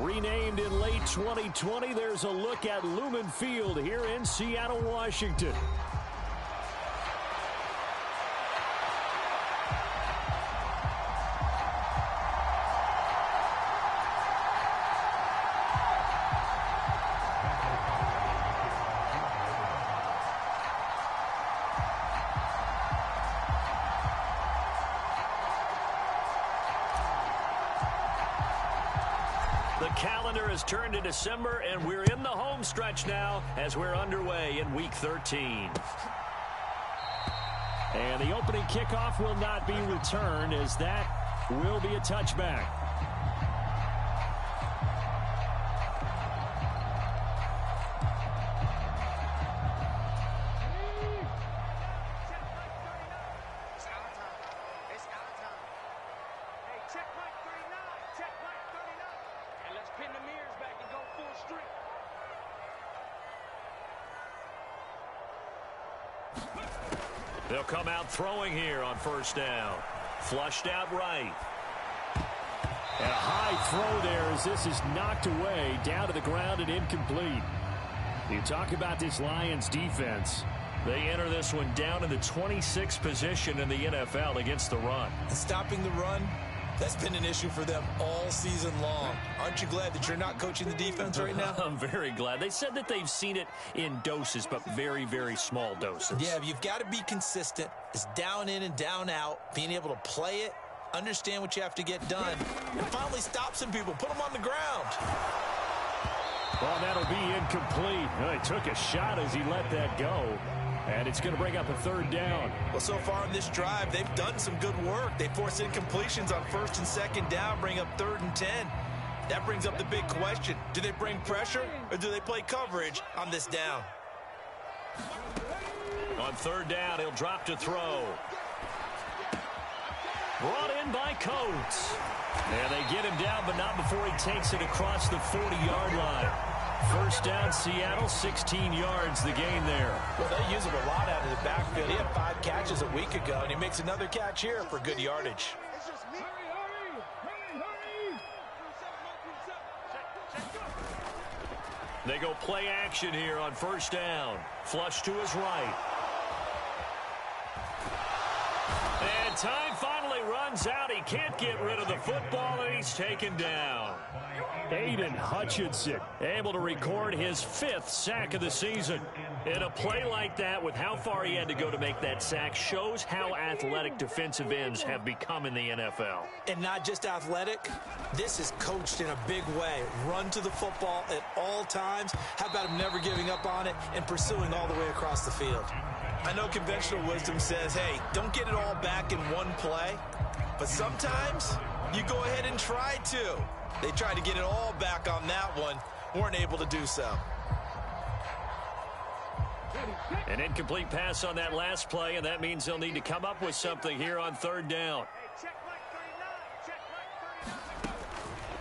Renamed in late 2020, there's a look at Lumen Field here in Seattle, Washington. The calendar has turned to December, and we're in the home stretch now as we're underway in Week 13. And the opening kickoff will not be returned, as that will be a touchback. They'll come out throwing here on first down. Flushed out right. And a high throw there as this is knocked away, down to the ground and incomplete. You talk about this Lions defense. They enter this one down in the 26th position in the NFL against the run. Stopping the run, that's been an issue for them all season long. Aren't you glad that you're not coaching the defense right now? I'm very glad. They said that they've seen it in doses, but very, very small doses. Yeah, you've got to be consistent. It's down in and down out, being able to play it, understand what you have to get done, and finally stop some people, put them on the ground. Well, that'll be incomplete. Well, he took a shot as he let that go. And it's going to bring up a third down. Well, so far in this drive, they've done some good work. They force incompletions on first and second down, bring up 3rd and 10. That brings up the big question. Do they bring pressure or do they play coverage on this down? On 3rd down, he'll drop to throw. Brought in by Coates. And they get him down, but not before he takes it across the 40-yard line. First down, Seattle, 16 yards, the gain there. Well, they use him a lot out of the backfield. He had 5 catches a week ago, and he makes another catch here for good yardage. They go play action here on first down. Flush to his right. And time finally runs out. He can't get rid of the football, and he's taken down. Aiden Hutchinson able to record his 5th sack of the season. In a play like that, with how far he had to go to make that sack, shows how athletic defensive ends have become in the NFL. And not just athletic, this is coached in a big way. Run to the football at all times. How about him never giving up on it and pursuing all the way across the field? I know conventional wisdom says, hey, don't get it all back in one play. But sometimes you go ahead and try to. They tried to get it all back on that one. Weren't able to do so. An incomplete pass on that last play, and that means they'll need to come up with something here on 3rd down.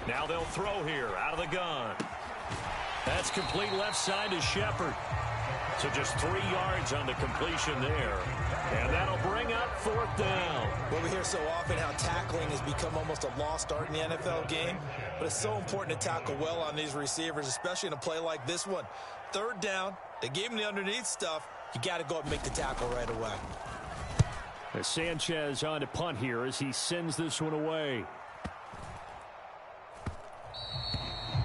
Now they'll throw here out of the gun. That's complete left side to Shepard. So just 3 yards on the completion there. And that'll bring up 4th down. Well, we hear so often how tackling has become almost a lost art in the NFL game. But it's so important to tackle well on these receivers, especially in a play like this one. 3rd down, they gave him the underneath stuff. You got to go up and make the tackle right away. As Sanchez on to punt here as he sends this one away.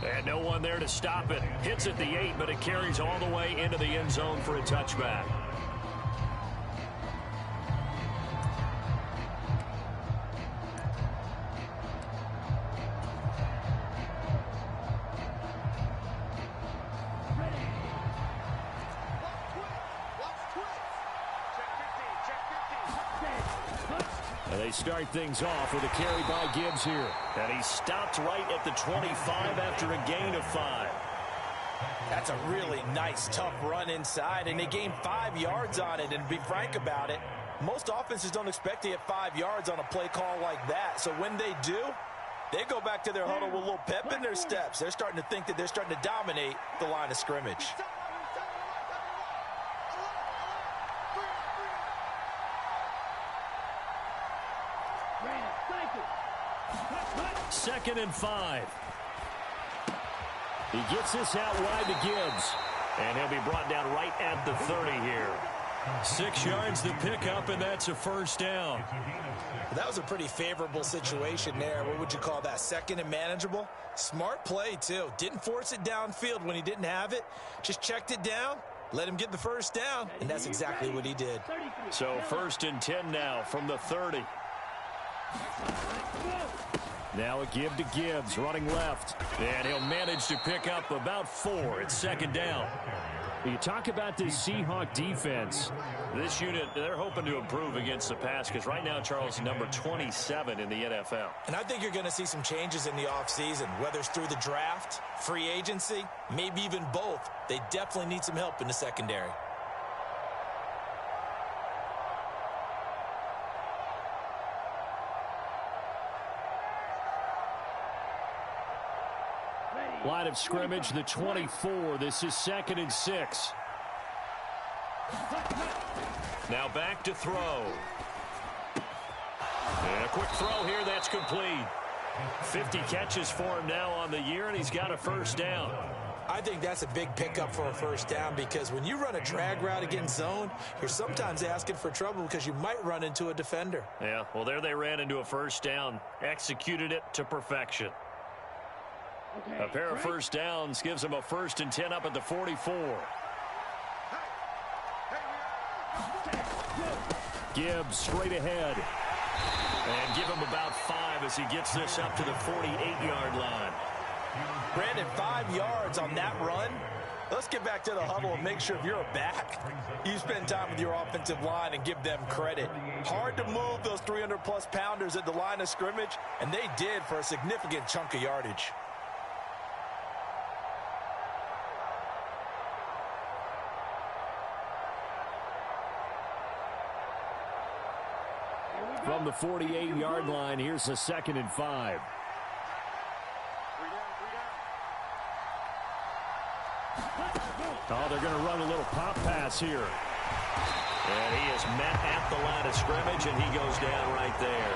And no one there to stop it. Hits at the 8, but it carries all the way into the end zone for a touchback. And they start things off with a carry by Gibbs here. And he stopped right at the 25 after a gain of 5. That's a really nice, tough run inside, and they gained 5 yards on it. And to be frank about it, most offenses don't expect to get 5 yards on a play call like that. So when they do, they go back to their huddle with a little pep in their steps. They're starting to think that they're starting to dominate the line of scrimmage. Second and 5. He gets this out wide to Gibbs. And he'll be brought down right at the 30 here. 6 yards to pick up, and that's a first down. That was a pretty favorable situation there. What would you call that? Second and manageable? Smart play, too. Didn't force it downfield when he didn't have it. Just checked it down, let him get the first down, and that's exactly what he did. So 1st and 10 now from the 30. Now a give to Gibbs, running left. And he'll manage to pick up about 4. It's 2nd down. You talk about this Seahawk defense. This unit, they're hoping to improve against the pass because right now, Charles, number 27 in the NFL. And I think you're going to see some changes in the offseason, whether it's through the draft, free agency, maybe even both. They definitely need some help in the secondary. Line of scrimmage, the 24. This is 2nd and 6. Now back to throw. And a quick throw here, that's complete. 50 catches for him now on the year, and he's got a first down. I think that's a big pickup for a first down because when you run a drag route against zone, you're sometimes asking for trouble because you might run into a defender. Yeah, well, there they ran into a first down. Executed it to perfection. A pair of first downs gives him a 1st and 10 up at the 44. Gibbs straight ahead. And give him about 5 as he gets this up to the 48-yard line. Brandon, 5 yards on that run. Let's get back to the huddle and make sure if you're a back, you spend time with your offensive line and give them credit. Hard to move those 300-plus pounders at the line of scrimmage, and they did for a significant chunk of yardage. From the 48-yard line, here's a 2nd and 5. Oh, they're going to run a little pop pass here. And he is met at the line of scrimmage, and he goes down right there.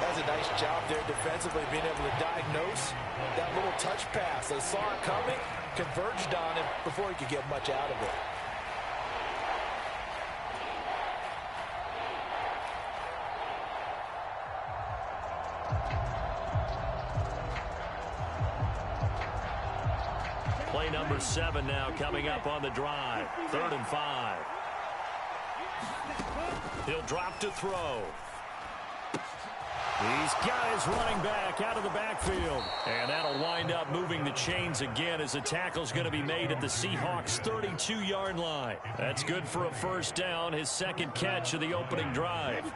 That's a nice job there defensively, being able to diagnose that little touch pass. They saw it coming, converged on him before he could get much out of it. Play number 7 now coming up on the drive. 3rd and 5. He'll drop to throw. He's got his running back out of the backfield. And that'll wind up moving the chains again as the tackle's going to be made at the Seahawks' 32-yard line. That's good for a first down, his 2nd catch of the opening drive.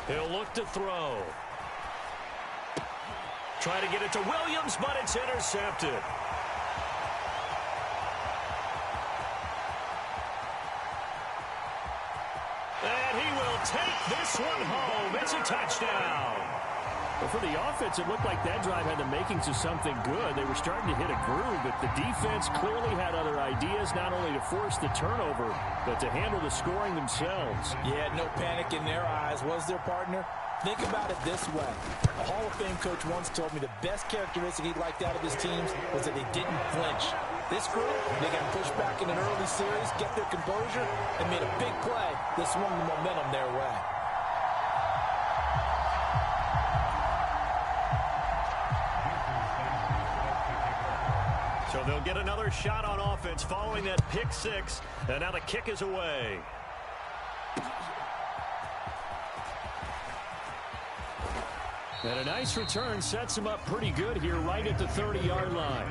He'll look to throw. Try to get it to Williams, but it's intercepted. And he will take this one home. It's a touchdown. Well, for the offense, it looked like that drive had the makings of something good. They were starting to hit a groove, but the defense clearly had other ideas, not only to force the turnover, but to handle the scoring themselves. Yeah, no panic in their eyes. Was their partner? Think about it this way. A Hall of Fame coach once told me the best characteristic he liked out of his teams was that they didn't flinch. This group, they got pushed back in an early series, get their composure, and made a big play that swung the momentum their way. So they'll get another shot on offense following that pick 6, and now the kick is away. And a nice return sets him up pretty good here right at the 30-yard line.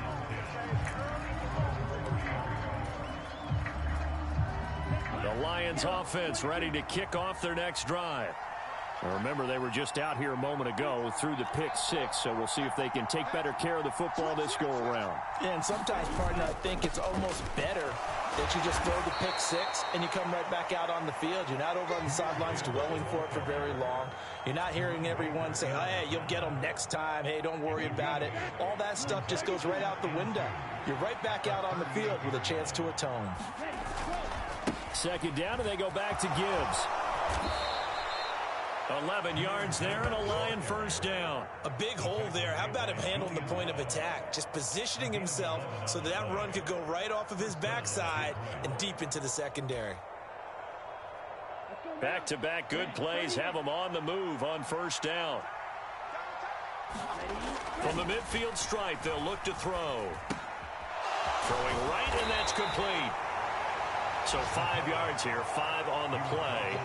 The Lions offense ready to kick off their next drive. Now remember, they were just out here a moment ago through the pick 6, so we'll see if they can take better care of the football this go-around. And sometimes, partner, I think it's almost better that you just throw the pick 6 and you come right back out on the field. You're not over on the sidelines dwelling for it for very long. You're not hearing everyone say, oh, hey, you'll get them next time. Hey, don't worry about it. All that stuff just goes right out the window. You're right back out on the field with a chance to atone. 2nd down, and they go back to Gibbs. 11 yards there and a Lion first down. A big hole there. How about him handling the point of attack? Just positioning himself so that run could go right off of his backside and deep into the secondary. Back-to-back good plays have them on the move on first down. From the midfield stripe, they'll look to throw. Throwing right, and that's complete. So 5 yards here, 5 on the play.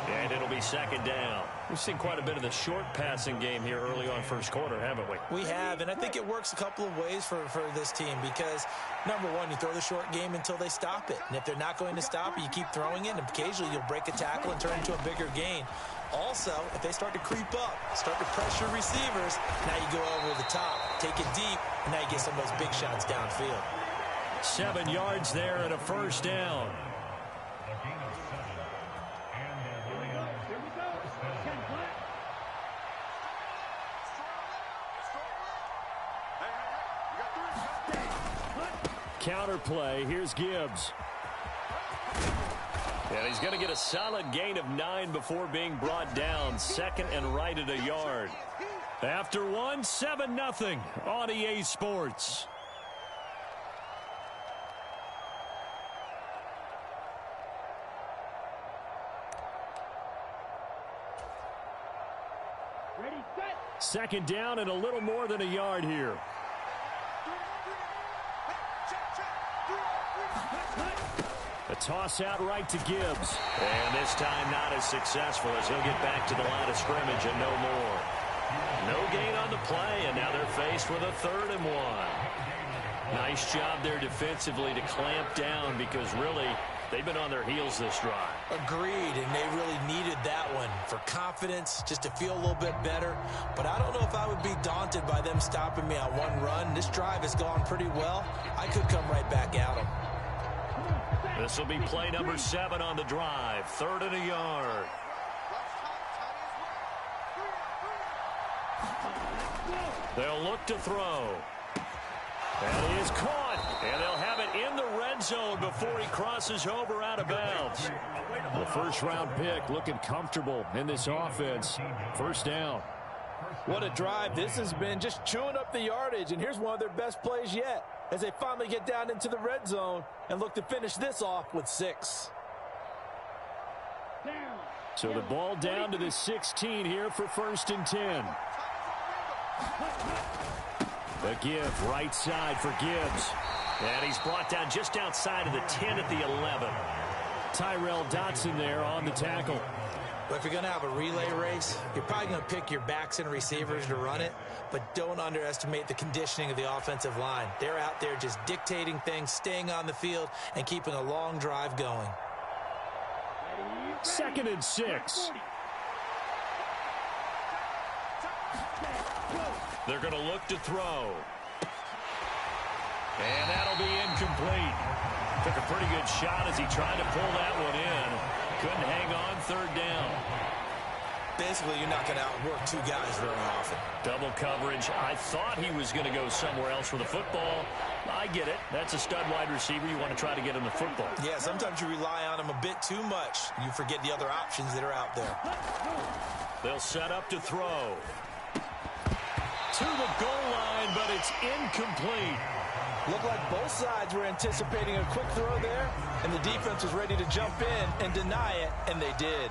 And it'll be second down. We've seen quite a bit of the short passing game here early on first quarter, haven't we? We have, and I think it works a couple of ways for this team because, number one, you throw the short game until they stop it. And if they're not going to stop it, you keep throwing it, and occasionally you'll break a tackle and turn it into a bigger gain. Also, if they start to creep up, start to pressure receivers, now you go over the top, take it deep, and now you get some of those big shots downfield. 7 yards there and a first down. Counter play. Here's Gibbs. And he's going to get a solid gain of 9 before being brought down. Second and right at a yard. After one, 7-0 on EA Sports. Second down and a little more than a yard here. A toss out right to Gibbs. And this time not as successful as he'll get back to the line of scrimmage and no more. No gain on the play, and now they're faced with a 3rd and 1. Nice job there defensively to clamp down because really they've been on their heels this drive. Agreed, and they really needed that one for confidence, just to feel a little bit better. But I don't know if I would be daunted by them stopping me on one run. This drive has gone pretty well. I could come right back at them. This will be play number 7 on the drive. 3rd and a yard. They'll look to throw. And he is caught. And they'll have it in the red zone before he crosses over out of bounds. The first-round pick looking comfortable in this offense. First down. What a drive this has been, just chewing up the yardage. And here's one of their best plays yet as they finally get down into the red zone and look to finish this off with 6. So the ball down to the 16 here for 1st and 10. The give right side for Gibbs. And he's brought down just outside of the 10 at the 11. Tyrell Dotson there on the tackle. But if you're going to have a relay race, you're probably going to pick your backs and receivers to run it, but don't underestimate the conditioning of the offensive line. They're out there just dictating things, staying on the field, and keeping a long drive going. 2nd and 6. They're going to look to throw. And that'll be incomplete. Took a pretty good shot as he tried to pull that one in. Couldn't hang on. 3rd down. Basically, you're not going to outwork 2 guys very often. Double coverage. I thought he was going to go somewhere else with the football. I get it. That's a stud wide receiver. You want to try to get him the football. Yeah, sometimes you rely on him a bit too much. You forget the other options that are out there. They'll set up to throw. To the goal line, but it's incomplete. Looked like both sides were anticipating a quick throw there, and the defense was ready to jump in and deny it, and they did.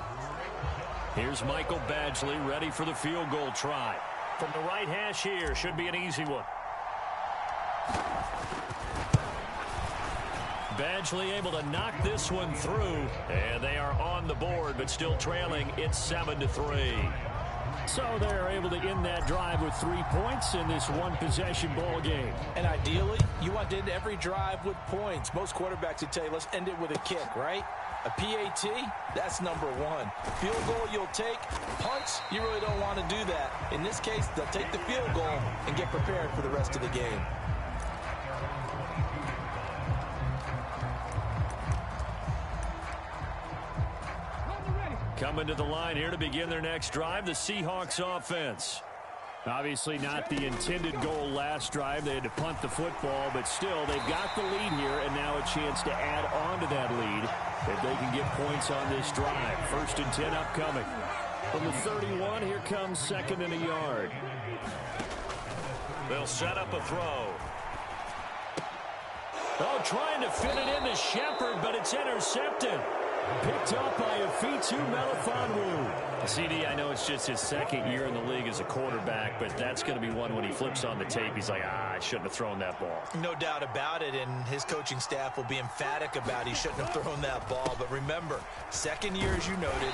Here's Michael Badgley ready for the field goal try. From the right hash here, should be an easy one. Badgley able to knock this one through, and they are on the board, but still trailing. It's 7-3. So they're able to end that drive with 3 points in this one-possession ball game. And ideally, you want to end every drive with points. Most quarterbacks would tell you, let's end it with a kick, right? A PAT, that's number 1. Field goal you'll take. Punts, you really don't want to do that. In this case, they'll take the field goal and get prepared for the rest of the game. Coming to the line here to begin their next drive, the Seahawks offense. Obviously not the intended goal last drive. They had to punt the football, but still, they've got the lead here, and now a chance to add on to that lead if they can get points on this drive. 1st and 10 upcoming. From the 31, here comes 2nd and a yard. They'll set up a throw. Oh, trying to fit it into Shepard, but it's intercepted. Picked up by Afitu Melifonwu. CD, I know it's just his 2nd year in the league as a quarterback, but that's going to be one when he flips on the tape. He's like, I shouldn't have thrown that ball. No doubt about it, and his coaching staff will be emphatic about he shouldn't have thrown that ball. But remember, 2nd year, as you noted,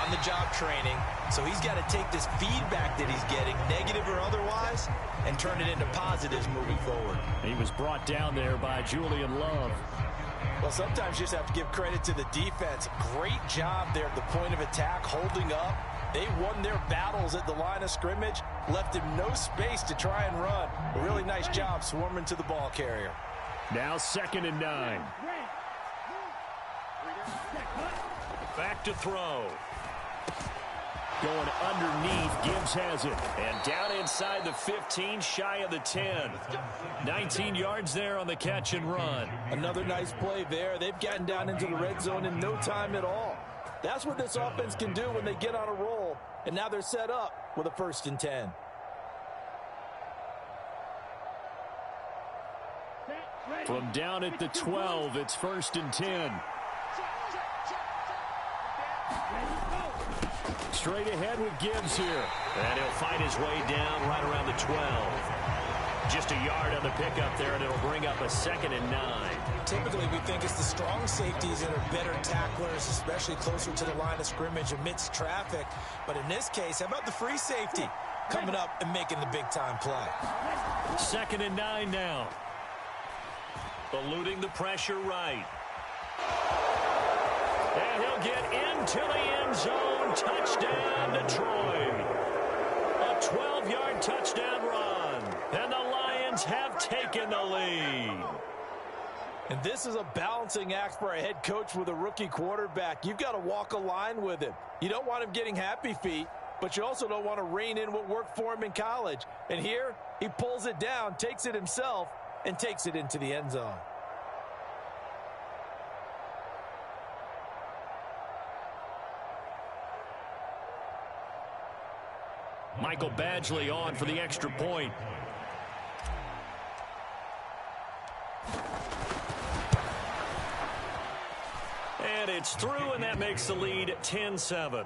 on-the-job training, so he's got to take this feedback that he's getting, negative or otherwise, and turn it into positives moving forward. He was brought down there by Julian Love. Well, sometimes you just have to give credit to the defense. Great job there at the point of attack, holding up. They won their battles at the line of scrimmage, left him no space to try and run. A really nice job swarming to the ball carrier. Now 2nd and 9. Back to throw. Going underneath, Gibbs has it. And down inside the 15, shy of the 10. 19 yards there on the catch and run. Another nice play there. They've gotten down into the red zone in no time at all. That's what this offense can do when they get on a roll. And now they're set up with a 1st and 10. From down at the 12, it's 1st and 10. Straight ahead with Gibbs here. And he'll fight his way down right around the 12. Just a yard on the pickup there, and it'll bring up a 2nd and 9. Typically, we think it's the strong safeties that are better tacklers, especially closer to the line of scrimmage amidst traffic. But in this case, how about the free safety coming up and making the big-time play? 2nd and 9 now. Eluding the pressure right. And he'll get into the end zone. Touchdown, Detroit. A 12-yard touchdown run. And the Lions have taken the lead. And this is a balancing act for a head coach with a rookie quarterback. You've got to walk a line with him. You don't want him getting happy feet, but you also don't want to rein in what worked for him in college. And here, he pulls it down, takes it himself, and takes it into the end zone. Michael Badgley on for the extra point. And it's through, and that makes the lead 10-7.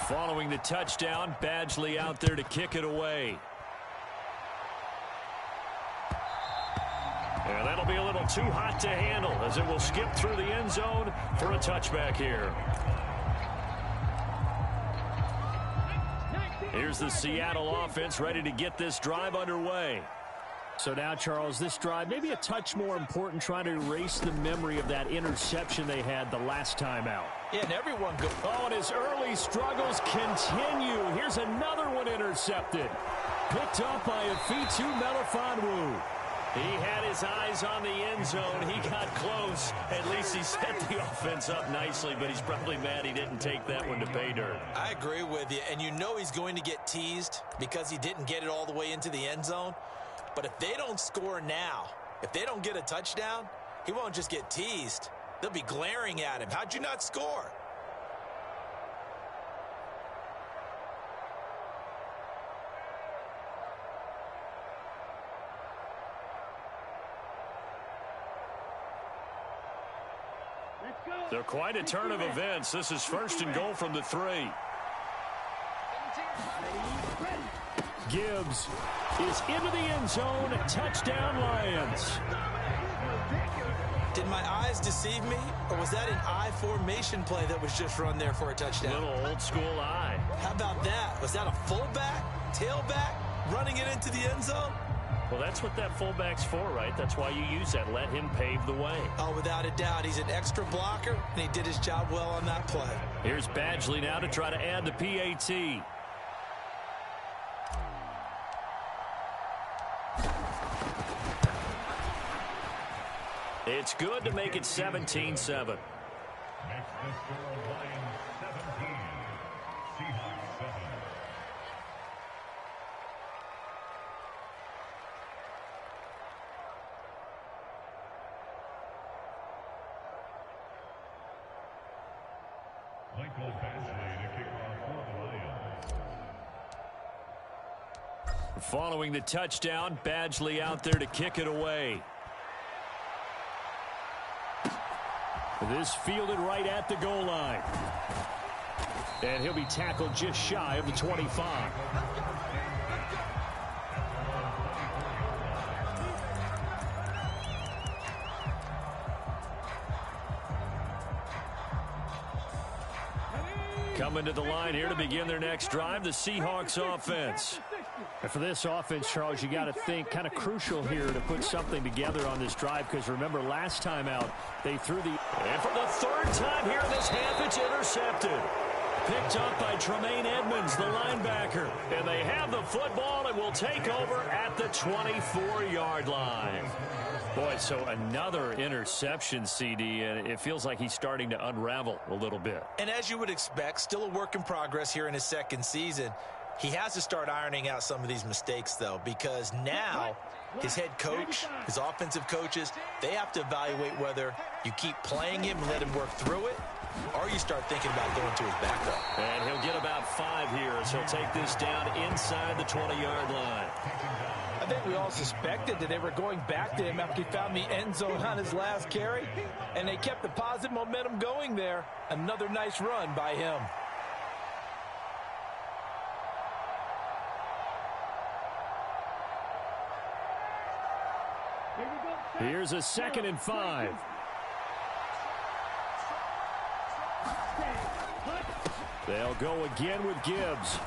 Following the touchdown, Badgley out there to kick it away. And that'll be a little too hot to handle as it will skip through the end zone for a touchback here. Here's the Seattle offense ready to get this drive underway. So now, Charles, this drive maybe a touch more important, trying to erase the memory of that interception they had the last time out. Yeah, and everyone goes. Oh, and his early struggles continue. Here's another one intercepted. Picked up by Afitu Melifonwu. He had his eyes on the end zone. He got close. At least he set the offense up nicely, but he's probably mad he didn't take that one to pay dirt. I agree with you, and you know he's going to get teased because he didn't get it all the way into the end zone. But if they don't score now, if they don't get a touchdown, he won't just get teased. They'll be glaring at him. How'd you not score? They're quite a turn of events. This is 1st and goal from the 3. Gibbs is into the end zone. Touchdown, Lions. Did my eyes deceive me, or was that an I formation play that was just run there for a touchdown? Little old school eye. How about that? Was that a fullback, tailback, running it into the end zone? Well, that's what that fullback's for, right? That's why you use that. Let him pave the way. Oh, without a doubt. He's an extra blocker, and he did his job well on that play. Here's Badgley now to try to add the PAT. It's good to make it 17-7. Makes the score Lions 17, Seahawks 7. Michael Badgley to kick off for the Lions. Following the touchdown, Badgley out there to kick it away. This fielded right at the goal line. And he'll be tackled just shy of the 25. Coming to the line here to begin their next drive, the Seahawks offense. And for this offense, Charles, you got to think kind of crucial here to put something together on this drive, because remember last time out they threw the... And for the third time here in this half, it's intercepted. Picked up by Tremaine Edmonds, the linebacker. And they have the football and will take over at the 24-yard line. Boy, so another interception, CD, and it feels like he's starting to unravel a little bit. And as you would expect, still a work in progress here in his second season. He has to start ironing out some of these mistakes, though, because now his head coach, his offensive coaches, they have to evaluate whether you keep playing him and let him work through it, or you start thinking about going to his backup. And he'll get about 5 here as he'll take this down inside the 20-yard line. I think we all suspected that they were going back to him after he found the end zone on his last carry, and they kept the positive momentum going there. Another nice run by him. Here's a 2nd and 5. They'll go again with Gibbs.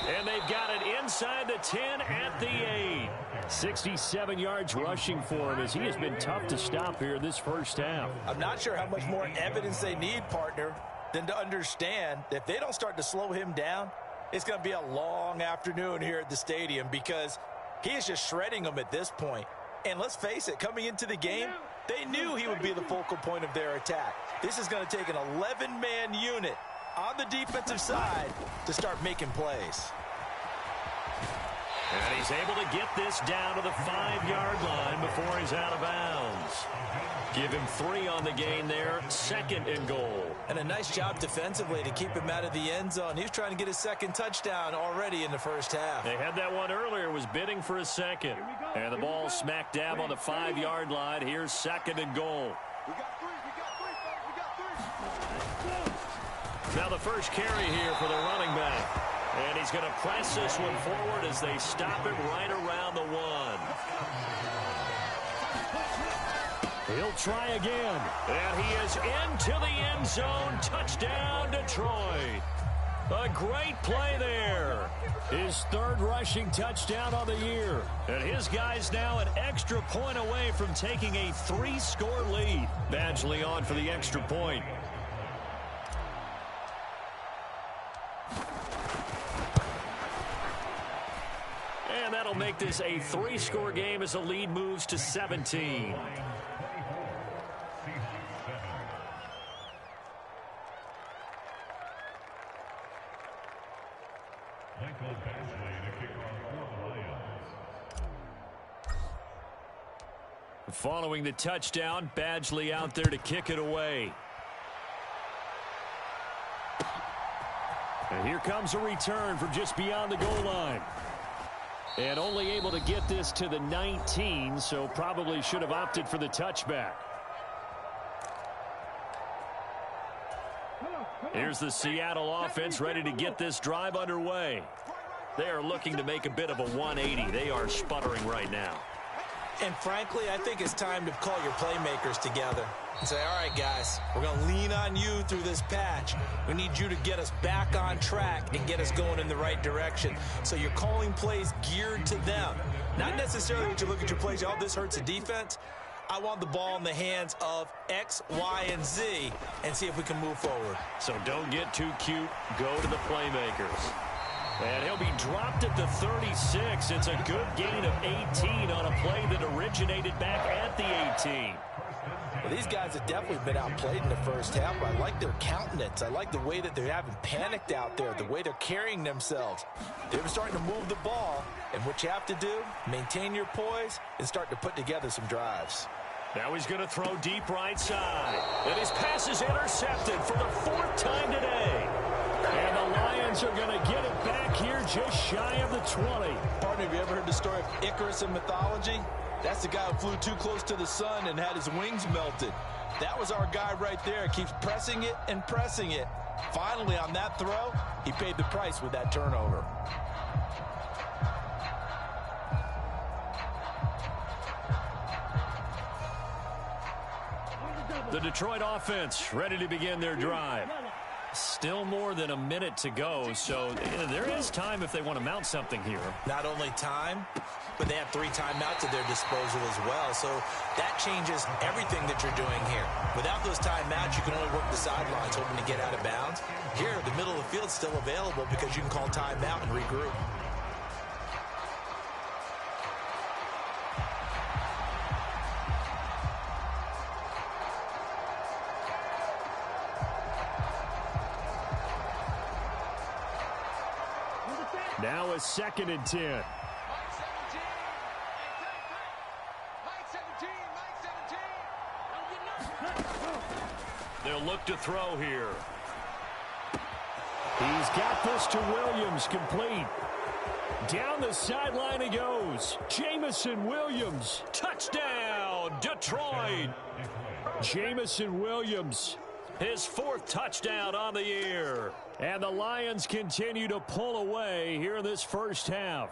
And they've got it inside the 10 at the 8. 67 yards rushing for him as he has been tough to stop here this first half. I'm not sure how much more evidence they need, partner, than to understand that if they don't start to slow him down, it's going to be a long afternoon here at the stadium, because he is just shredding them at this point. And let's face it, coming into the game, they knew he would be the focal point of their attack. This is going to take an 11-man unit on the defensive side to start making plays. And he's able to get this down to the 5-yard line before he's out of bounds. Give him 3 on the gain there, 2nd and goal. And a nice job defensively to keep him out of the end zone. He was trying to get his 2nd touchdown already in the first half. They had that one earlier, was bidding for a 2nd. And the ball smack dab on the 5-yard line. Here's 2nd and goal. We got 3, we got 3. Now the first carry here for the running back. And he's going to press this one forward as they stop it right around the 1. He'll try again. And he is into the end zone. Touchdown, Detroit. A great play there. His 3rd rushing touchdown on the year. And his guys now an extra point away from taking a 3-score lead. Badgley on for the extra point. And that'll make this a 3-score game as the lead moves to 17. Michael Badgley to kick off for the Lions. Following the touchdown, Badgley out there to kick it away. And here comes a return from just beyond the goal line. And only able to get this to the 19, so probably should have opted for the touchback. Here's the Seattle offense ready to get this drive underway. They are looking to make a bit of a 180. They are sputtering right now. And frankly, I think it's time to call your playmakers together and say, all right, guys, we're going to lean on you through this patch. We need you to get us back on track and get us going in the right direction. So you're calling plays geared to them. Not necessarily what you look at your plays, oh, this hurts the defense. I want the ball in the hands of X, Y, and Z and see if we can move forward. So don't get too cute. Go to the playmakers. And he'll be dropped at the 36. It's a good gain of 18 on a play that originated back at the 18. Well, these guys have definitely been outplayed in the first half, but I like their countenance. I like the way that they haven't panicked out there, the way they're carrying themselves. They're starting to move the ball, and what you have to do, maintain your poise and start to put together some drives. Now he's going to throw deep right side. And his pass is intercepted for the 4th time today. And the Lions are going to get it back here just shy of the 20. Partner, have you ever heard the story of Icarus in mythology? That's the guy who flew too close to the sun and had his wings melted. That was our guy right there. Keeps pressing it and pressing it. Finally, on that throw, he paid the price with that turnover. The Detroit offense ready to begin their drive. Still more than a minute to go, so there is time if they want to mount something here. Not only time, but they have 3 timeouts at their disposal as well. So that changes everything that you're doing here. Without those timeouts, you can only work the sidelines hoping to get out of bounds. Here, the middle of the field is still available because you can call timeout and regroup. Now a 2nd and 10. They'll look to throw here. He's got this to Williams, complete. Down the sideline he goes. Jameson Williams. Touchdown, Detroit. Jameson Williams. His 4th touchdown on the year. And the Lions continue to pull away here in this first half.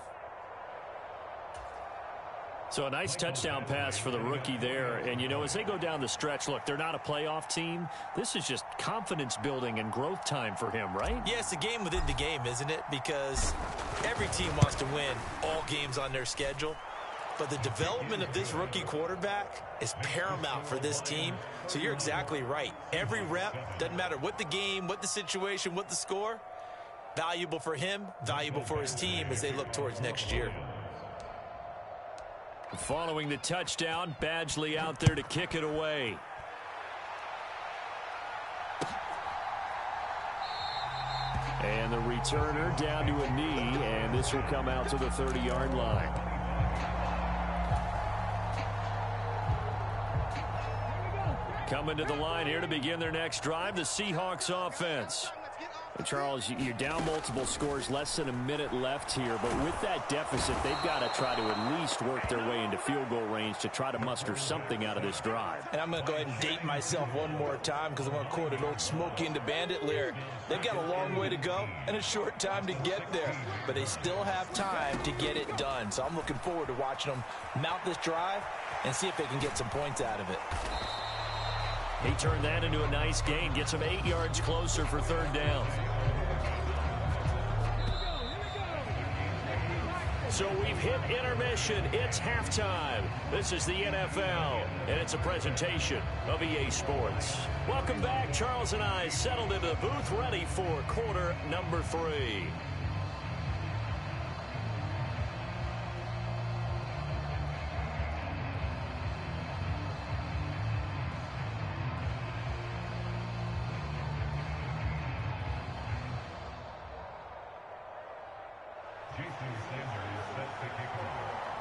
So a nice touchdown pass for the rookie there. And, you know, as they go down the stretch, look, they're not a playoff team. This is just confidence building and growth time for him, right? Yeah, it's a game within the game, isn't it? Because every team wants to win all games on their schedule. But the development of this rookie quarterback is paramount for this team. So you're exactly right. Every rep, doesn't matter what the game, what the situation, what the score, valuable for him, valuable for his team as they look towards next year. Following the touchdown, Badgley out there to kick it away. And the returner down to a knee, and this will come out to the 30-yard line. Coming to the line here to begin their next drive, the Seahawks offense. And Charles, you're down multiple scores, less than a minute left here, but with that deficit, they've got to try to at least work their way into field goal range to try to muster something out of this drive. And I'm going to go ahead and date myself one more time because I'm going to quote an old Smokey and the Bandit lyric. They've got a long way to go and a short time to get there, but they still have time to get it done. So I'm looking forward to watching them mount this drive and see if they can get some points out of it. He turned that into a nice gain, gets him 8 yards closer for 3rd down. So we've hit intermission. It's halftime. This is the NFL, and it's a presentation of EA Sports. Welcome back. Charles and I settled into the booth, ready for quarter number 3.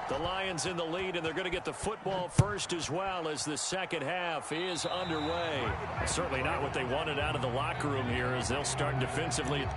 The Lions in the lead, and they're going to get the football first as well as the second half is underway. Certainly not what they wanted out of the locker room here as they'll start defensively.